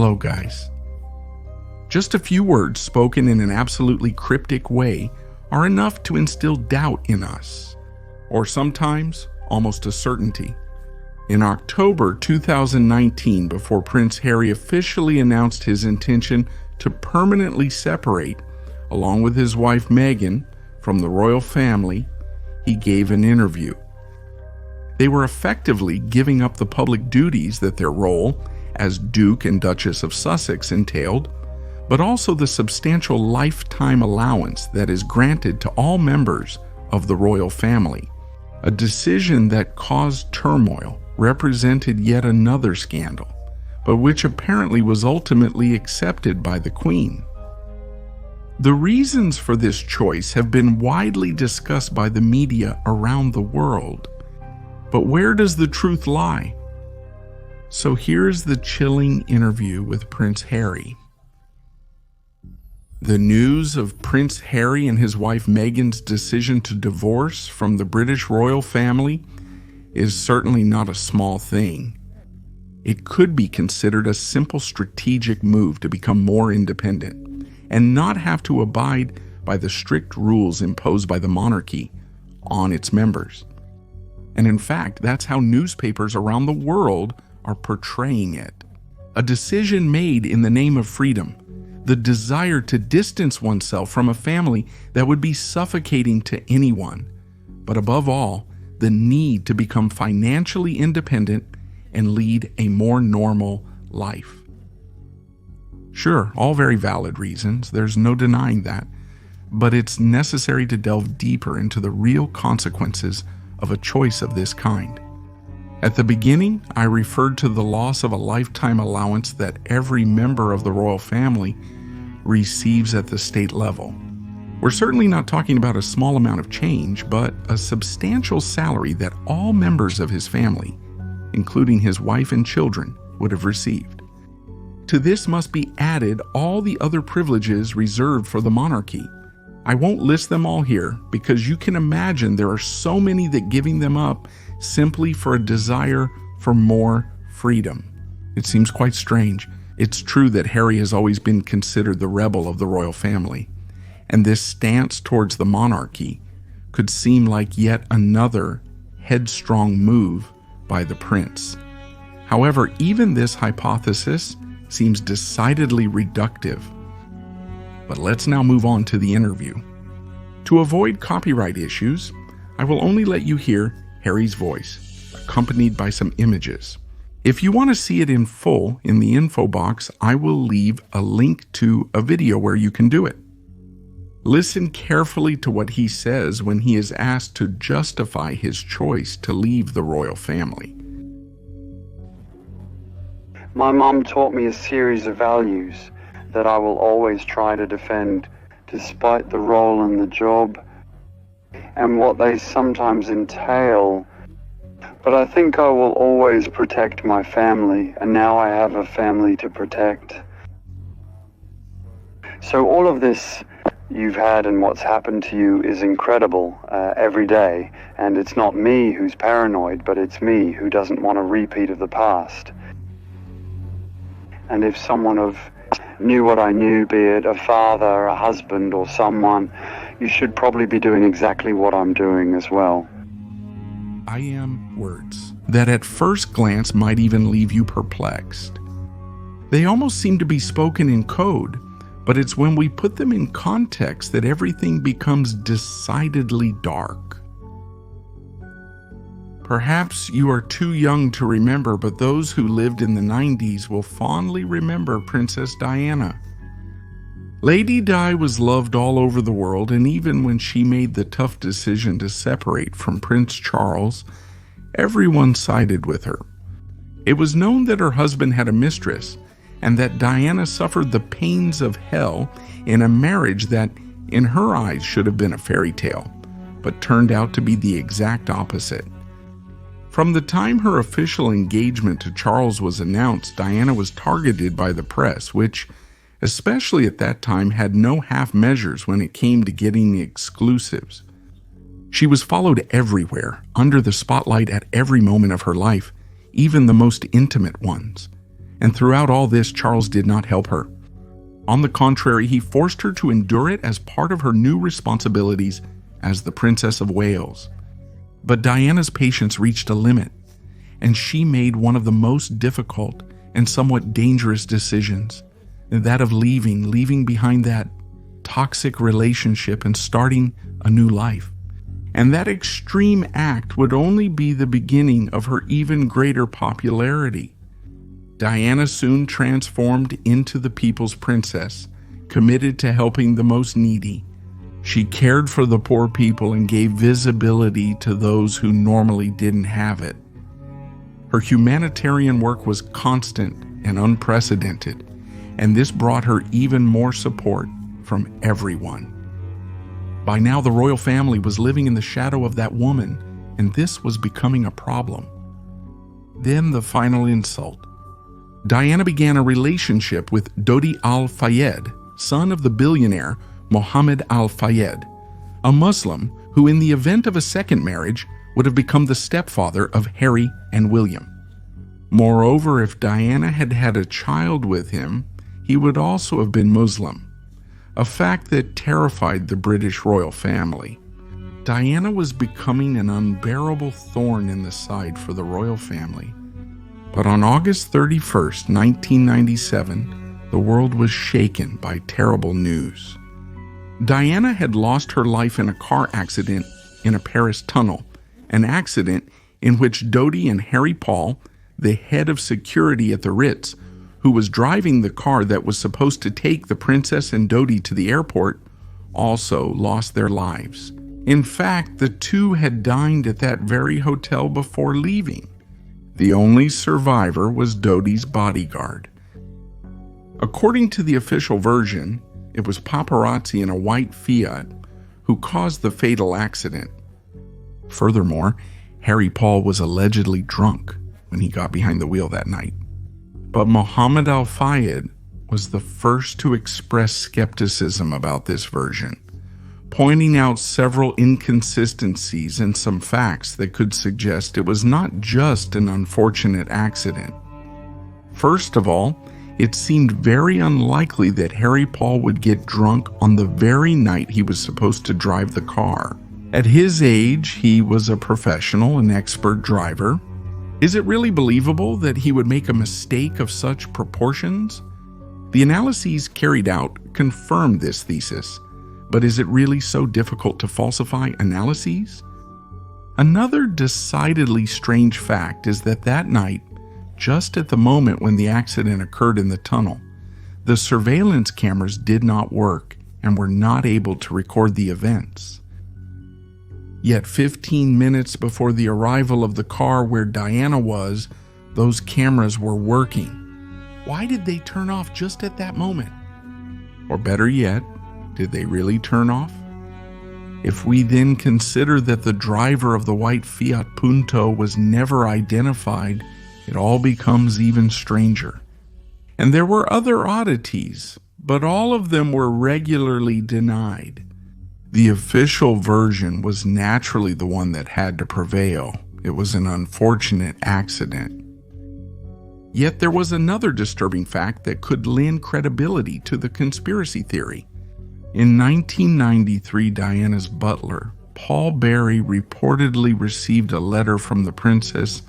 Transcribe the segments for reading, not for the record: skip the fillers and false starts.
Hello, guys. Just a few words spoken in an absolutely cryptic way are enough to instill doubt in us, or sometimes almost a certainty. In October 2019, before Prince Harry officially announced his intention to permanently separate, along with his wife Meghan, from the royal family, he gave an interview. They were effectively giving up the public duties that their role as Duke and Duchess of Sussex entailed, but also the substantial lifetime allowance that is granted to all members of the royal family. A decision that caused turmoil, represented yet another scandal, but which apparently was ultimately accepted by the Queen. The reasons for this choice have been widely discussed by the media around the world. But where does the truth lie? So here's the chilling interview with Prince Harry. The news of Prince Harry and his wife Meghan's decision to divorce from the British royal family is certainly not a small thing. It could be considered a simple strategic move to become more independent and not have to abide by the strict rules imposed by the monarchy on its members. And in fact, that's how newspapers around the world are portraying it. A decision made in the name of freedom, the desire to distance oneself from a family that would be suffocating to anyone, but above all, the need to become financially independent and lead a more normal life. Sure, all very valid reasons, there's no denying that, but it's necessary to delve deeper into the real consequences of a choice of this kind. At the beginning, I referred to the loss of a lifetime allowance that every member of the royal family receives at the state level. We're certainly not talking about a small amount of change, but a substantial salary that all members of his family, including his wife and children, would have received. To this must be added all the other privileges reserved for the monarchy. I won't list them all here because you can imagine there are so many that giving them up simply for a desire for more freedom. It seems quite strange. It's true that Harry has always been considered the rebel of the royal family, and this stance towards the monarchy could seem like yet another headstrong move by the prince. However, even this hypothesis seems decidedly reductive. But let's now move on to the interview. To avoid copyright issues, I will only let you hear Harry's voice, accompanied by some images. If you want to see it in full in the info box, I will leave a link to a video where you can do it. Listen carefully to what he says when he is asked to justify his choice to leave the royal family. My mum taught me a series of values that I will always try to defend, despite the role and the job and what they sometimes entail. But I think I will always protect my family, and now I have a family to protect. So all of this you've had and what's happened to you is incredible every day, and it's not me who's paranoid, but it's me who doesn't want a repeat of the past. And if someone knew what I knew, be it a father, a husband, or someone, you should probably be doing exactly what I'm doing as well. I am words that at first glance might even leave you perplexed. They almost seem to be spoken in code, but it's when we put them in context that everything becomes decidedly dark. Perhaps you are too young to remember, but those who lived in the 90s will fondly remember Princess Diana. Lady Di was loved all over the world, and even when she made the tough decision to separate from Prince Charles, everyone sided with her. It was known that her husband had a mistress, and that Diana suffered the pains of hell in a marriage that, in her eyes, should have been a fairy tale, but turned out to be the exact opposite. From the time her official engagement to Charles was announced, Diana was targeted by the press, which, especially at that time, had no half measures when it came to getting the exclusives. She was followed everywhere, under the spotlight at every moment of her life, even the most intimate ones. And throughout all this, Charles did not help her. On the contrary, he forced her to endure it as part of her new responsibilities as the Princess of Wales. But Diana's patience reached a limit, and she made one of the most difficult and somewhat dangerous decisions, that of leaving behind that toxic relationship and starting a new life. And that extreme act would only be the beginning of her even greater popularity. Diana soon transformed into the people's princess, committed to helping the most needy. She cared for the poor people and gave visibility to those who normally didn't have it. Her humanitarian work was constant and unprecedented, and this brought her even more support from everyone. By now, the royal family was living in the shadow of that woman, and this was becoming a problem. Then the final insult. Diana began a relationship with Dodi al-Fayed, son of the billionaire Mohammed al-Fayed, a Muslim who, in the event of a second marriage, would have become the stepfather of Harry and William. Moreover, if Diana had had a child with him, he would also have been Muslim, a fact that terrified the British royal family. Diana was becoming an unbearable thorn in the side for the royal family. But on August 31st, 1997, the world was shaken by terrible news. Diana had lost her life in a car accident in a Paris tunnel, an accident in which Dodi and Harry Paul, the head of security at the Ritz, who was driving the car that was supposed to take the princess and Dodi to the airport, also lost their lives. In fact, the two had dined at that very hotel before leaving. The only survivor was Dodi's bodyguard. According to the official version, it was paparazzi in a white Fiat who caused the fatal accident. Furthermore, Harry Paul was allegedly drunk when he got behind the wheel that night. But Mohammed al-Fayed was the first to express skepticism about this version, pointing out several inconsistencies and some facts that could suggest it was not just an unfortunate accident. First of all, it seemed very unlikely that Harry Paul would get drunk on the very night he was supposed to drive the car. At his age, he was a professional and expert driver. Is it really believable that he would make a mistake of such proportions? The analyses carried out confirmed this thesis. But is it really so difficult to falsify analyses? Another decidedly strange fact is that night, just at the moment when the accident occurred in the tunnel, the surveillance cameras did not work and were not able to record the events. Yet 15 minutes before the arrival of the car where Diana was, those cameras were working. Why did they turn off just at that moment? Or better yet, did they really turn off? If we then consider that the driver of the white Fiat Punto was never identified, it all becomes even stranger. And there were other oddities, but all of them were regularly denied. The official version was naturally the one that had to prevail. It was an unfortunate accident. Yet there was another disturbing fact that could lend credibility to the conspiracy theory. In 1993, Diana's butler, Paul Barry, reportedly received a letter from the princess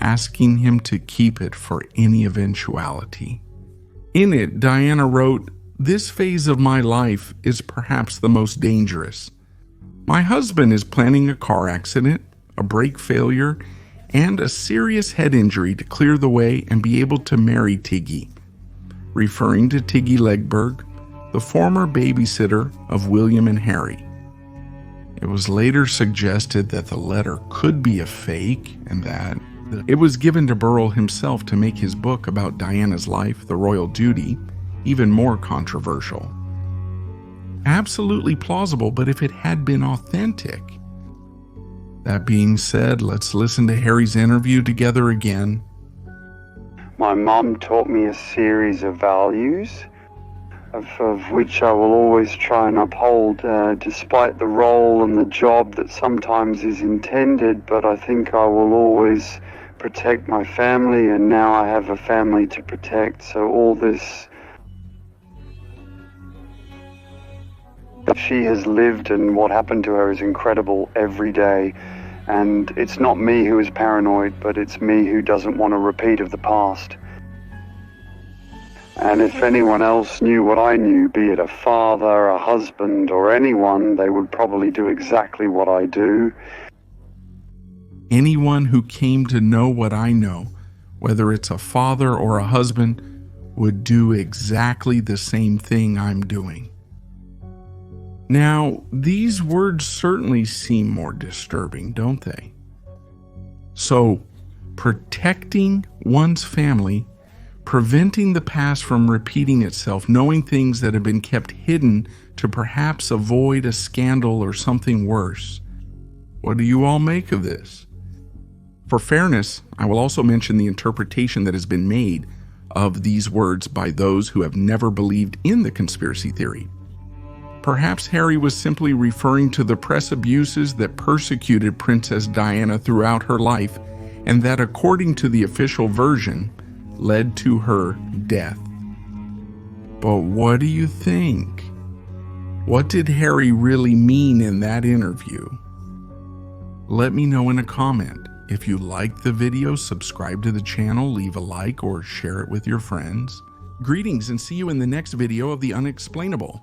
asking him to keep it for any eventuality. In it, Diana wrote, "This phase of my life is perhaps the most dangerous. My husband is planning a car accident, a brake failure, and a serious head injury to clear the way and be able to marry Tiggy," referring to Tiggy Legberg, the former babysitter of William and Harry. It was later suggested that the letter could be a fake and that it was given to Burrell himself to make his book about Diana's life, The Royal Duty, even more controversial. Absolutely plausible, but if it had been authentic. That being said, let's listen to Harry's interview together again. My mum taught me a series of values of which I will always try and uphold, despite the role and the job that sometimes is intended, but I think I will always protect my family, and now I have a family to protect. So all this that she has lived and what happened to her is incredible every day. And it's not me who is paranoid, but it's me who doesn't want a repeat of the past. And if anyone else knew what I knew, be it a father, a husband, or anyone, they would probably do exactly what I do. Anyone who came to know what I know, whether it's a father or a husband, would do exactly the same thing I'm doing. Now, these words certainly seem more disturbing, don't they? So, protecting one's family, preventing the past from repeating itself, knowing things that have been kept hidden to perhaps avoid a scandal or something worse. What do you all make of this? For fairness, I will also mention the interpretation that has been made of these words by those who have never believed in the conspiracy theory. Perhaps Harry was simply referring to the press abuses that persecuted Princess Diana throughout her life, and that, according to the official version, led to her death. But what do you think? What did Harry really mean in that interview? Let me know in a comment. If you liked the video, subscribe to the channel, leave a like, or share it with your friends. Greetings, and see you in the next video of The Unexplainable.